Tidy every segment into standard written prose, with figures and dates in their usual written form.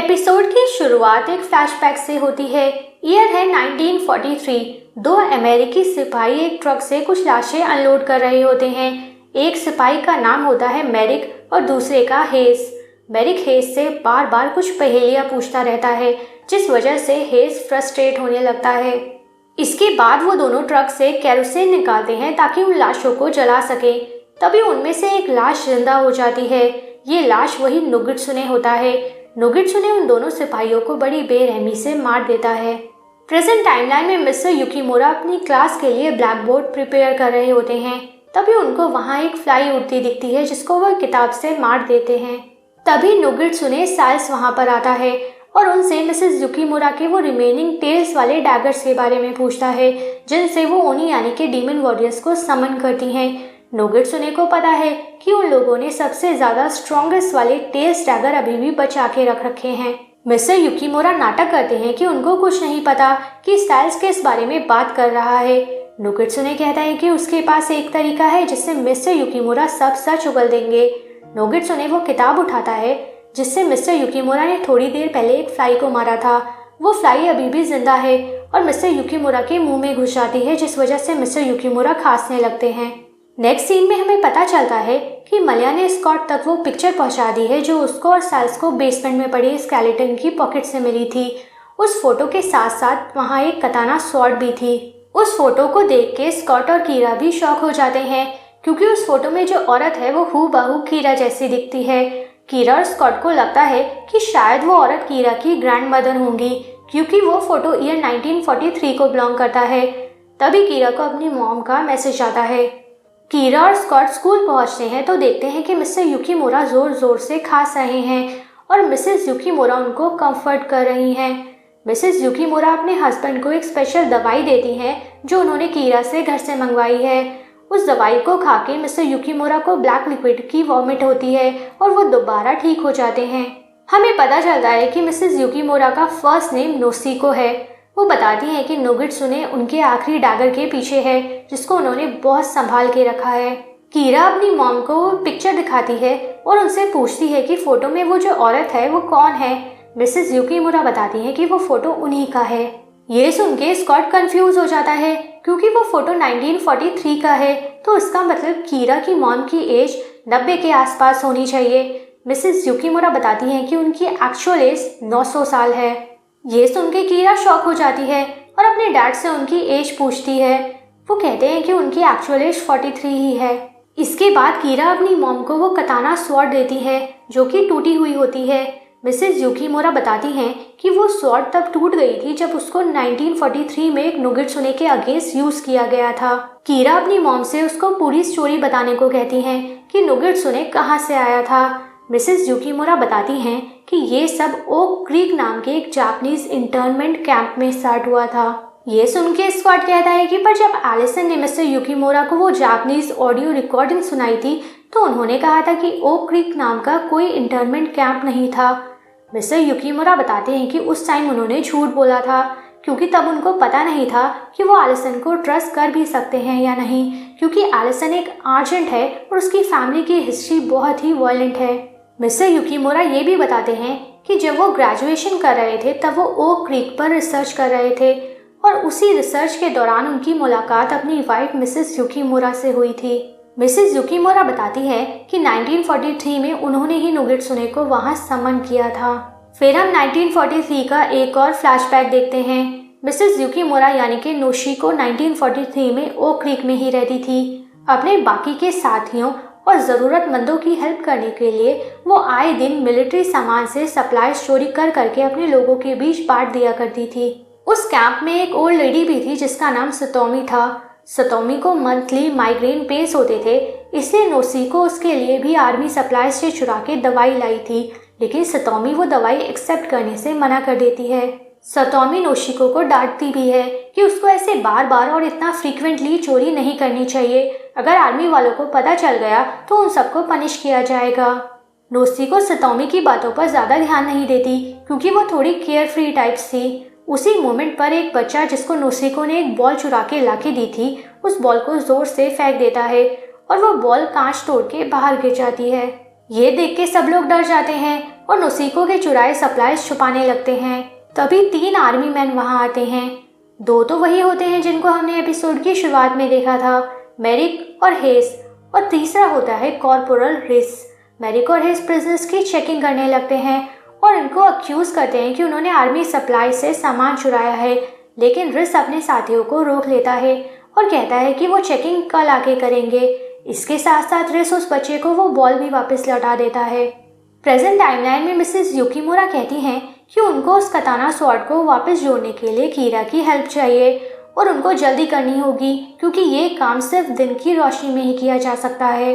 Episode की शुरुआत एक फ्लैशबैक से होती है। ईयर है 1943। दो अमेरिकी सिपाही एक ट्रक से कुछ लाशें अनलोड कर रहे होते हैं। एक सिपाही का नाम होता है मैरिक और दूसरे का हेस। मैरिक हेस से बार बार कुछ पहेलियां पूछता रहता है, जिस वजह से हेस फ्रस्ट्रेट होने लगता है। इसके बाद वो दोनों ट्रक से केरोसिन निकालते हैं ताकि उन लाशों को जला सके। तभी उनमें से एक लाश जिंदा हो जाती है। ये लाश वही नोगुत्सुने होता है। नोगुत्सुने उन दोनों सिपाहियों को बड़ी बेरहमी से मार देता है। प्रेजेंट टाइमलाइन में मिस्टर युकीमुरा अपनी क्लास के लिए ब्लैक बोर्ड प्रिपेयर कर रहे होते हैं। तभी उनको वहाँ एक फ्लाई उड़ती दिखती है, जिसको वह किताब से मार देते हैं। तभी नोगुत्सुने साइल्स वहाँ पर आता है और उनसे मिसेस युकीमुरा के वो रिमेनिंग टेल्स वाले डैगर्स के बारे में पूछता है, जिनसे वो ओनी यानी के डीमन वॉरियर्स को समन करती हैं। नोगुत्सुने को पता है कि उन लोगों ने सबसे ज्यादा स्ट्रॉन्गेस्ट वाले टेल्स डैगर अभी भी बचा के रख रखे हैं। मिस्टर युकीमुरा नाटक करते हैं कि उनको कुछ नहीं पता कि स्टाइल्स किस बारे में बात कर रहा है। नोगुत्सुने कहता है कि उसके पास एक तरीका है जिससे मिस्टर युकीमुरा सब सच उगल देंगे। नोगुत्सुने वो किताब उठाता है जिससे मिस्टर युकीमुरा ने थोड़ी देर पहले एक फ्लाई को मारा था। वो फ्लाई अभी भी जिंदा है और मिस्टर युकीमुरा के मुंह में घुस जाती है, जिस वजह से मिस्टर युकीमुरा खांसने लगते हैं। नेक्स्ट सीन में हमें पता चलता है कि मल्या ने स्कॉट तक वो पिक्चर पहुंचा दी है जो उसको और साइल्स को बेसमेंट में पड़ी स्केलेटन की पॉकेट से मिली थी। उस फोटो के साथ साथ वहाँ एक कताना स्वॉर्ड भी थी। उस फोटो को देख के स्कॉट और कीरा भी शॉक हो जाते हैं, क्योंकि उस फोटो में जो औरत है वो हूबहू कीरा जैसी दिखती है। कीरा और स्कॉट को लगता है कि शायद वो औरत कीरा की ग्रैंड मदर होंगी, क्योंकि वो फोटो ईयर 1943 को बिलोंग करता है। तभी कीरा को अपनी मॉम का मैसेज आता है। कीरा और स्कॉट स्कूल पहुंचते हैं तो देखते हैं कि मिस्टर युकीमुरा जोर जोर से खांस रहे हैं और मिसेस युकीमुरा उनको कंफर्ट कर रही हैं। मिसेस युकीमुरा अपने हस्बैंड को एक स्पेशल दवाई देती हैं जो उन्होंने कीरा से घर से मंगवाई है। उस दवाई को खा के मिस्टर युकीमुरा को ब्लैक लिक्विड की वॉमिट होती है और वो दोबारा ठीक हो जाते हैं। हमें पता चलता है कि मिसेस युकीमुरा का फर्स्ट नेम नोसिको है। वो बताती हैं कि नोगुत्सुने उनके आखिरी डैगर के पीछे है, जिसको उन्होंने बहुत संभाल के रखा है। कीरा अपनी मॉम को पिक्चर दिखाती है और उनसे पूछती है कि फोटो में वो जो औरत है वो कौन है। मिसेस युकीमुरा बताती हैं कि वो फोटो उन्हीं का है। ये सुन के स्कॉट कंफ्यूज हो जाता है, क्योंकि वो फोटो 1943 का है, तो इसका मतलब कीरा की मॉम की एज 90 के आसपास होनी चाहिए। मिसेस युकीमुरा बताती हैं कि उनकी एक्चुअल एज 900 साल है। ये सुन के कीरा शॉक हो जाती है और अपने डैड से उनकी एज पूछती है। वो कहते हैं कि उनकी एक्चुअल एज 43 ही है। इसके बाद कीरा अपनी मॉम को वो कताना स्वॉर्ड देती है जो कि टूटी हुई होती है। मिसेस युकीमुरा बताती हैं कि वो स्वॉर्ड तब टूट गई थी जब उसको 1943 में एक नोगुत्सुने के अगेंस्ट यूज किया गया था। कीरा अपनी मॉम से उसको पूरी स्टोरी बताने को कहती हैं कि नोगुत्सुने कहाँ से आया था। मिसेस युकीमुरा बताती हैं कि ये सब ओक क्रीक नाम के एक जापानीज इंटर्नमेंट कैंप में स्टार्ट हुआ था। ये सुन के स्कॉट कहता है कि पर जब एलिसन ने मिस्टर युकीमुरा को वो जापानीज ऑडियो रिकॉर्डिंग सुनाई थी तो उन्होंने कहा था कि ओक क्रीक नाम का कोई इंटर्नमेंट कैंप नहीं था। मिस्टर युकीमुरा बताते हैं कि उस टाइम उन्होंने झूठ बोला था, क्योंकि तब उनको पता नहीं था कि वो एलिसन को ट्रस्ट कर भी सकते हैं या नहीं, क्योंकि एलिसन एक आर्जेंट है और उसकी फैमिली की हिस्ट्री बहुत ही वायलेंट है। मिस्टर युकीमुरा ये भी बताते हैं कि जब वो ग्रेजुएशन कर रहे थे तब वो ओक क्रीक पर रिसर्च कर रहे थे और उसी रिसर्च के दौरान उनकी मुलाकात अपनी वाइफ मिसेस युकीमुरा से हुई थी। मिसेस युकीमुरा बताती है कि 1943 में उन्होंने ही नोगुत्सुने को वहां समन किया था। फिर हम 1943 का एक और फ्लैशबैक देखते हैं। मिसेस युकीमुरा यानी कि नोशिको 1943 में ओक क्रीक में ही रहती थी। अपने बाकी के साथियों और ज़रूरतमंदों की हेल्प करने के लिए वो आए दिन मिलिट्री सामान से सप्लाई चोरी कर करके अपने लोगों के बीच बांट दिया करती थी। उस कैंप में एक ओल्ड लेडी भी थी जिसका नाम सतोमी था। सतोमी को मंथली माइग्रेन पेन्स होते थे, इसलिए नोसिको उसके लिए भी आर्मी सप्लाई से चुरा के दवाई लाई थी, लेकिन सतोमी वो दवाई एक्सेप्ट करने से मना कर देती है। सतोमी नोशिको को डांटती भी है कि उसको ऐसे बार बार और इतना फ्रीक्वेंटली चोरी नहीं करनी चाहिए। अगर आर्मी वालों को पता चल गया तो उन सबको पनिश किया जाएगा। नोशिको सतोमी की बातों पर ज्यादा ध्यान नहीं देती, क्योंकि वो थोड़ी केयर फ्री टाइप्स थी। उसी मोमेंट पर एक बच्चा जिसको नोशिको ने एक बॉल चुरा के लाके दी थी, उस बॉल को जोर से फेंक देता है और वो बॉल कांच तोड़ के बाहर गिर जाती है। ये देख के सब लोग डर जाते हैं और नोसिको के चुराए सप्लाईज छुपाने लगते हैं। तभी 3 आर्मी मैन वहां आते हैं। 2 तो वही होते हैं जिनको हमने एपिसोड की शुरुआत में देखा था, मेरिक और हेस, और तीसरा होता है कॉर्पोरल रिस। मेरिक और हेस प्रिजनर्स की चेकिंग करने लगते हैं और इनको अक्यूज करते हैं कि उन्होंने आर्मी सप्लाई से सामान चुराया है, लेकिन रिस अपने साथियों को रोक लेता है और कहता है कि वो चेकिंग कल आके करेंगे। इसके साथ साथ रिस उस बच्चे को वो बॉल भी वापस लौटा देता है। प्रेजेंट टाइमलाइन में मिसेस युकीमुरा कहती हैं कि उनको उस कताना स्वॉर्ड को वापस जोड़ने के लिए कीरा की हेल्प चाहिए और उनको जल्दी करनी होगी क्योंकि ये काम सिर्फ दिन की रोशनी में ही किया जा सकता है।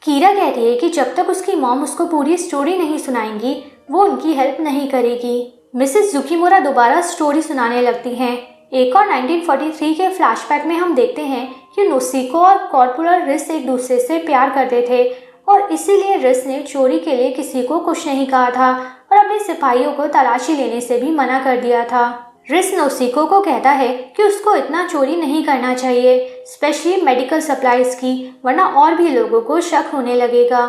कीरा कहती है कि जब तक उसकी मॉम उसको पूरी स्टोरी नहीं सुनाएंगी वो उनकी हेल्प नहीं करेगी। मिसेस युकीमुरा दोबारा स्टोरी सुनाने लगती हैं। एक और 1943 के फ्लैशबैक में हम देखते हैं कि नोसिको और कॉर्पोरल रिस एक दूसरे से प्यार करते थे और इसीलिए रिस ने चोरी के लिए किसी को कुछ नहीं कहा था और अपने सिपाहियों को तलाशी लेने से भी मना कर दिया था। रिस नोसिको को कहता है कि उसको इतना चोरी नहीं करना चाहिए, स्पेशली मेडिकल सप्लाईज की, वरना और भी लोगों को शक होने लगेगा।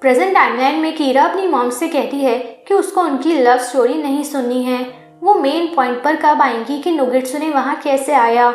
प्रेजेंट टाइमलाइन में कीरा अपनी मॉम से कहती है कि उसको उनकी लव स्टोरी नहीं सुननी है, वो मेन पॉइंट पर कब आएंगी कि नोगित्सुने वहाँ कैसे आया।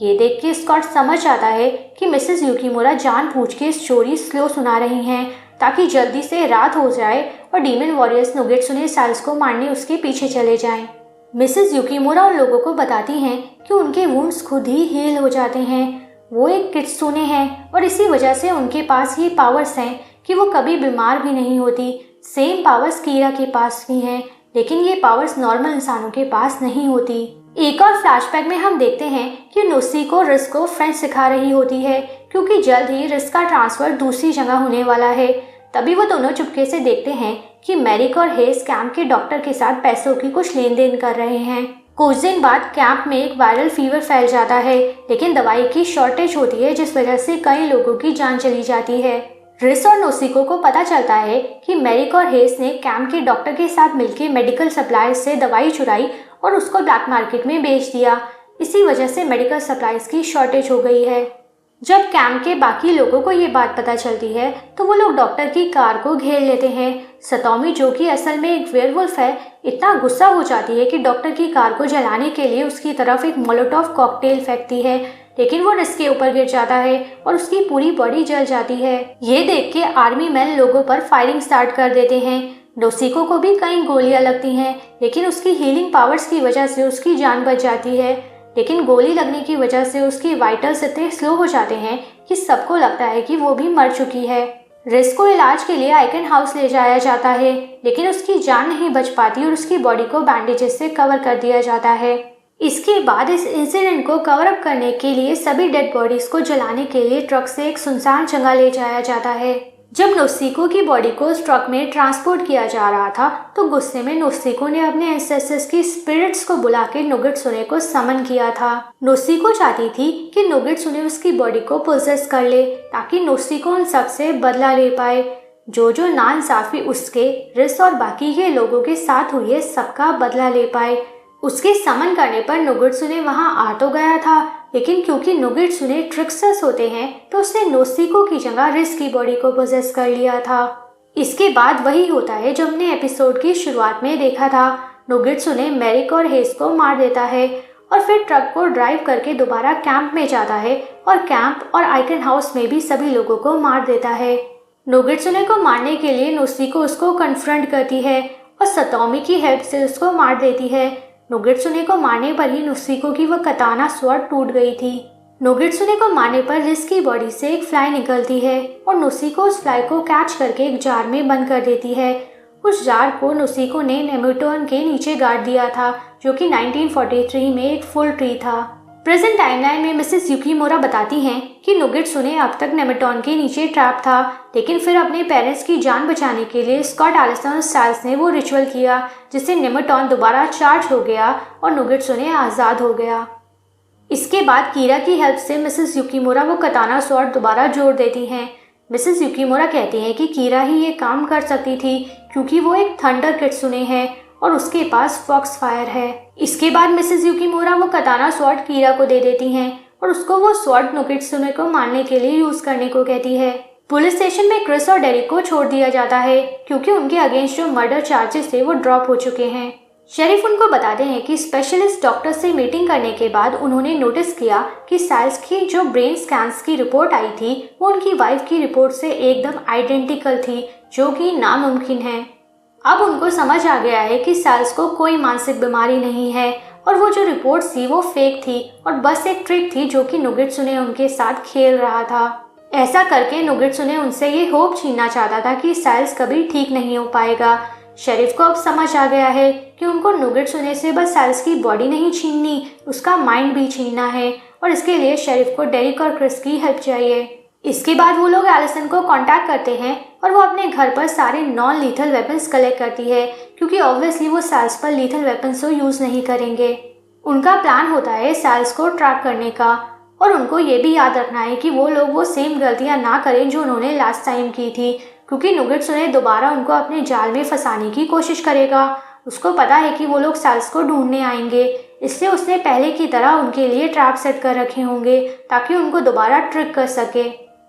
ये देख के स्कॉट समझ आता है कि मिसेस युकीमुरा जानबूझ के स्टोरी स्लो सुना रही हैं ताकि जल्दी से रात हो जाए और डीमन वॉरियर्स नोगित्सुने साइल्स को मारने उसके पीछे चले जाएं। मिसेस युकीमुरा उन लोगों को बताती हैं कि उनके वुंड्स खुद ही हील हो जाते हैं। वो एक कित्सुने हैं और इसी वजह से उनके पास ये पावर्स हैं कि वो कभी बीमार भी नहीं होती। सेम पावर्स कीरा के पास भी हैं, लेकिन ये पावर्स नॉर्मल इंसानों के पास नहीं होती। एक और फ्लैशबैक में हम देखते हैं कि नोसिको रिस को फ्रेंच सिखा रही होती है क्योंकि जल्द ही रिस का ट्रांसफर दूसरी जगह होने वाला है। तभी वो दोनों चुपके से देखते हैं कि मेरिक और हेस कैंप के डॉक्टर के साथ पैसों की कुछ लेन देन कर रहे हैं। कुछ दिन बाद कैंप में एक वायरल फीवर फैल जाता है, लेकिन दवाई की शॉर्टेज होती है जिस वजह से कई लोगों की जान चली जाती है। रिस और नोसिको को पता चलता है कि मेरिक और हेस ने कैंप के डॉक्टर के साथ मिलकर मेडिकल सप्लाईज से दवाई चुराई और उसको ब्लैक मार्केट में बेच दिया। इसी वजह से मेडिकल सप्लाईज की शॉर्टेज हो गई है। जब कैंप के बाकी लोगों को ये बात पता चलती है तो वो लोग डॉक्टर की कार को घेर लेते हैं। सतोमी, जो कि असल में एक वेयरवुल्फ है, इतना गुस्सा हो जाती है कि डॉक्टर की कार को जलाने के लिए उसकी तरफ एक मोलोटोव कॉकटेल फेंकती है, लेकिन वो रिस के ऊपर गिर जाता है और उसकी पूरी बॉडी जल जाती है। ये देख के आर्मी मैन लोगों पर फायरिंग स्टार्ट कर देते हैं। नोसिको को भी कई गोलियां लगती हैं, लेकिन उसकी हीलिंग पावर्स की वजह से उसकी जान बच जाती है। लेकिन गोली लगने की वजह से उसकी वाइटल्स इतने स्लो हो जाते हैं कि सबको लगता है कि वो भी मर चुकी है। रिस को इलाज के लिए आइकन हाउस ले जाया जाता है, लेकिन उसकी जान नहीं बच पाती और उसकी बॉडी को बैंडेजेस से कवर कर दिया जाता है। इसके बाद इस इंसिडेंट को कवर अप करने के लिए सभी डेड बॉडीज को जलाने के लिए ट्रक से एक सुनसान जगह ले जाया जाता है। जब नोसिको की बॉडी को उस ट्रक में ट्रांसपोर्ट किया जा रहा था तो गुस्से में नोसिको ने अपने एंसेस्टर्स की स्पिरिट्स को बुला के नोगित्सुने को समन किया था। नोसिको चाहती थी कि नोगित्सुने उसकी बॉडी को पोजेस कर ले ताकि नोसिको उन सब से बदला ले पाए। जो नाइंसाफी उसके, रिस और बाकी के लोगों के साथ हुई है, सबका बदला ले पाए। उसके समन करने पर नोगित्सुने वहां आ तो गया था, लेकिन क्योंकि नोगित्सुने ट्रिक्सर्स होते हैं तो उसने नोसिको की जगह रिस की बॉडी को पोजेस कर लिया था। इसके बाद वही होता है जो हमने एपिसोड की शुरुआत में देखा था। नोगित्सुने मेरिक और हेस को मार देता है और फिर ट्रक को ड्राइव करके दोबारा कैंप में जाता है और कैंप और आइकन हाउस में भी सभी लोगों को मार देता है। नोगित्सुने को मारने के लिए नोसिको उसको कन्फ्रंट करती है और सतोमी की हेल्प से उसको मार देती है। नोगित्सुने को मारने पर ही नोसिको की वह कताना स्वॉर्ड टूट गई थी। नोगित्सुने को मारने पर रिस की बॉडी से एक फ्लाई निकलती है और नोसिको उस फ्लाई को कैच करके एक जार में बंद कर देती है। उस जार को नोसिको ने नेमेटोन के नीचे गाड़ दिया था, जो कि 1943 में एक फुल ट्री था। प्रेजेंट टाइमलाइन में मिसेस युकीमुरा बताती हैं कि नोगित्सुने अब तक नेमेटोन के नीचे ट्रैप था, लेकिन फिर अपने पेरेंट्स की जान बचाने के लिए स्कॉट एलिसन स्टाइल्स ने वो रिचुअल किया जिससे नेमेटोन दोबारा चार्ज हो गया और नोगित्सुने आज़ाद हो गया। इसके बाद कीरा की हेल्प से मिसेस युकीमुरा वो कताना स्वॉर्ड दोबारा जोड़ देती हैं। मिसेस युकीमुरा कहती हैं कि कीरा ही ये काम कर सकती थी क्योंकि वो एक थंडर कित्सुने है और उसके पास फॉक्स फायर है। इसके बाद मिसेस युकीमुरा वो कताना स्वॉर्ड कीरा को दे देती हैं और उसको वो स्वॉर्ड नोगित्सुने को मारने के लिए यूज करने को कहती है। पुलिस स्टेशन में क्रिस और डेरिक को छोड़ दिया जाता है क्योंकि उनके अगेंस्ट जो मर्डर चार्जेस थे वो ड्रॉप हो चुके हैं। शेरिफ उनको बताते हैं कि स्पेशलिस्ट डॉक्टर से मीटिंग करने के बाद उन्होंने नोटिस किया कि साइल्स की जो ब्रेन स्कैन्स की रिपोर्ट आई थी वो उनकी वाइफ की रिपोर्ट से एकदम आइडेंटिकल थी, जो कि नामुमकिन है। अब उनको समझ आ गया है कि साइल्स को कोई मानसिक बीमारी नहीं है और वो जो रिपोर्ट थी वो फेक थी और बस एक ट्रिक थी जो कि नुगेट्सु उनके साथ खेल रहा था। ऐसा करके नुगेट्सु उनसे ये होप छीनना चाहता था कि साइल्स कभी ठीक नहीं हो पाएगा। शेरिफ को अब समझ आ गया है कि उनको नुगेट्सु से बस साइल्स की बॉडी नहीं छीननी, उसका माइंड भी छीनना है और इसके लिए शेरिफ को डेरिक और क्रिस की हेल्प चाहिए। इसके बाद वो लोग एलिसन को कांटेक्ट करते हैं और वो अपने घर पर सारे नॉन लीथल वेपन्स कलेक्ट करती है क्योंकि ऑब्वियसली वो साइल्स पर लीथल वेपन्स को यूज़ नहीं करेंगे। उनका प्लान होता है साइल्स को ट्रैक करने का और उनको ये भी याद रखना है कि वो लोग वो सेम गलतियाँ ना करें जो उन्होंने लास्ट टाइम की थी, क्योंकि नुगेट्सु दोबारा उनको अपने जाल में फंसाने की कोशिश करेगा। उसको पता है कि वो लोग साइल्स को ढूंढने आएंगे, इसलिए उसने पहले की तरह उनके लिए ट्रैप सेट कर रखे होंगे ताकि उनको दोबारा ट्रिक कर सके।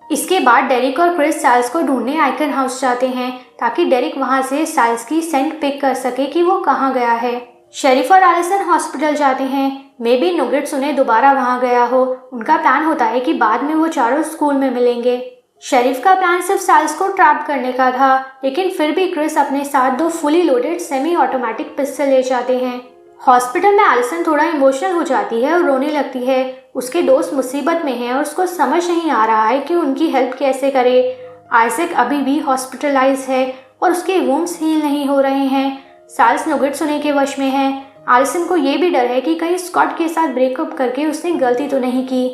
इसके बाद डेरिक और क्रिस साइल्स को ढूंढने आइकन हाउस जाते हैं ताकि डेरिक वहां से साइल्स की सेंट पिक कर सके कि वो कहाँ गया है। शेरिफ और एलिसन हॉस्पिटल जाते हैं। मे बी नुगेट्सु दोबारा वहां गया हो। उनका प्लान होता है कि बाद में वो चारों स्कूल में मिलेंगे। शेरिफ का प्लान सिर्फ साइल्स को ट्रैप करने का था, लेकिन फिर भी क्रिस अपने साथ 2 fully loaded semi automatic pistol ले जाते हैं। हॉस्पिटल में एलिसन थोड़ा इमोशनल हो जाती है और रोने लगती है। उसके दोस्त मुसीबत में हैं और उसको समझ नहीं आ रहा है कि उनकी हेल्प कैसे करे। आइजैक अभी भी हॉस्पिटलाइज है और उसके वुंड्स हील नहीं हो रहे हैं। साइल्स नुगेट्सु के वश में है। एलिसन को ये भी डर है कि कहीं स्कॉट के साथ ब्रेकअप करके उसने गलती तो नहीं की।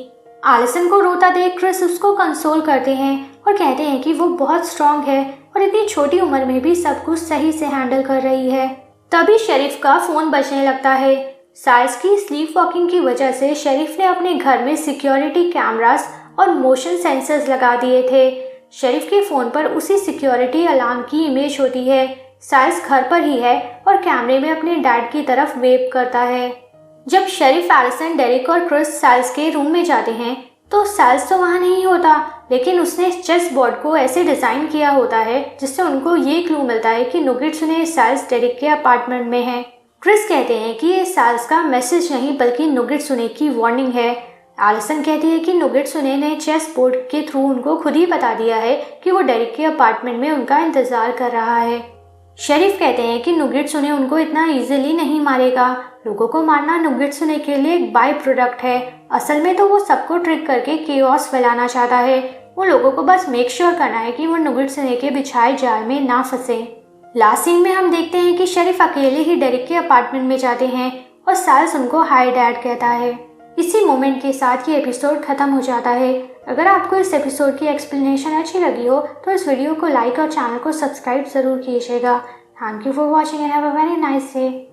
एलिसन को रोता देख क्रिस उसको कंसोल करते हैं और कहते हैं कि वो बहुत स्ट्रांग है और इतनी छोटी उम्र में भी सब कुछ सही से हैंडल कर रही है। तभी शेरिफ का फोन बजने लगता है। साइल्स की स्लीप वॉकिंग की वजह से शेरिफ ने अपने घर में सिक्योरिटी कैमरास और मोशन सेंसर्स लगा दिए थे। शेरिफ के फोन पर उसी सिक्योरिटी अलार्म की इमेज होती है। साइल्स घर पर ही है और कैमरे में अपने डैड की तरफ वेव करता है। जब शेरिफ, एलिसन, डेरिक और क्रिस साइल्स के रूम में जाते हैं तो साइल्स तो वहाँ नहीं होता, लेकिन उसने चेस बोर्ड को ऐसे डिज़ाइन किया होता है जिससे उनको ये क्लू मिलता है कि नुगेट्सु साइल्स डेरिक के अपार्टमेंट में है। क्रिस कहते हैं कि ये साइल्स का मैसेज नहीं बल्कि नुगेट्सु की वार्निंग है। एलिसन कहती है कि नुगेट्सु ने चेस बोर्ड के थ्रू उनको खुद ही बता दिया है कि वो डेरिक के अपार्टमेंट में उनका इंतजार कर रहा है। शेरिफ कहते हैं कि नुगेट्सु उनको इतना इजीली नहीं मारेगा। लोगों को मारना नुगेट्सु के लिए एक बाय प्रोडक्ट है। असल में तो वो सबको ट्रिक करके केओस फैलाना चाहता है। वो लोगों को बस मेक श्योर करना है कि वो नुगेट्सु के बिछाए जाल में ना फंसे। लास्ट सीन में हम देखते हैं कि शेरिफ अकेले ही डेरिक के अपार्टमेंट में जाते हैं और साइल्स उनको हाय डैड कहता है। इसी मोमेंट के साथ ये एपिसोड खत्म हो जाता है। अगर आपको इस एपिसोड की एक्सप्लेनेशन अच्छी लगी हो तो इस वीडियो को लाइक और चैनल को सब्सक्राइब जरूर कीजिएगा। Thank you for watching and have a very nice day.